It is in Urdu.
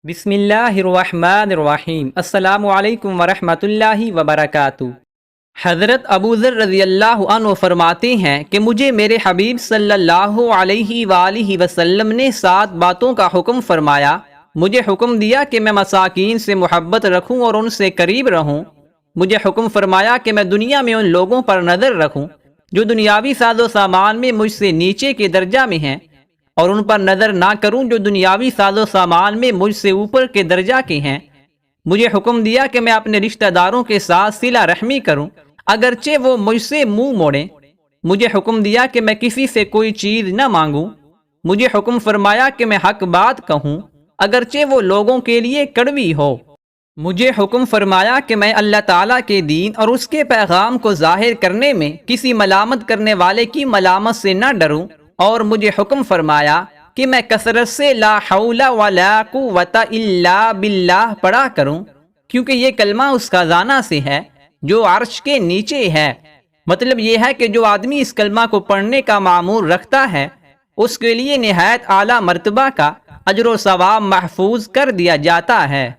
بسم اللہ الرحمن الرحیم۔ السلام علیکم ورحمۃ اللہ وبرکاتہ۔ حضرت ابو ذر رضی اللہ عنہ فرماتے ہیں کہ مجھے میرے حبیب صلی اللہ علیہ وآلہ وسلم نے 7 باتوں کا حکم فرمایا۔ مجھے حکم دیا کہ میں مساکین سے محبت رکھوں اور ان سے قریب رہوں۔ مجھے حکم فرمایا کہ میں دنیا میں ان لوگوں پر نظر رکھوں جو دنیاوی ساز و سامان میں مجھ سے نیچے کے درجہ میں ہیں، اور ان پر نظر نہ کروں جو دنیاوی ساز و سامان میں مجھ سے اوپر کے درجہ کے ہیں۔ مجھے حکم دیا کہ میں اپنے رشتہ داروں کے ساتھ صلہ رحمی کروں اگرچہ وہ مجھ سے منہ موڑیں۔ مجھے حکم دیا کہ میں کسی سے کوئی چیز نہ مانگوں۔ مجھے حکم فرمایا کہ میں حق بات کہوں اگرچہ وہ لوگوں کے لیے کڑوی ہو۔ مجھے حکم فرمایا کہ میں اللہ تعالیٰ کے دین اور اس کے پیغام کو ظاہر کرنے میں کسی ملامت کرنے والے کی ملامت سے نہ ڈروں، اور مجھے حکم فرمایا کہ میں کثرت سے لا حول ولا قوت الا باللہ پڑھا کروں، کیونکہ یہ کلمہ اس خزانہ سے ہے جو عرش کے نیچے ہے۔ مطلب یہ ہے کہ جو آدمی اس کلمہ کو پڑھنے کا معمور رکھتا ہے اس کے لیے نہایت اعلیٰ مرتبہ کا اجر و ثواب محفوظ کر دیا جاتا ہے۔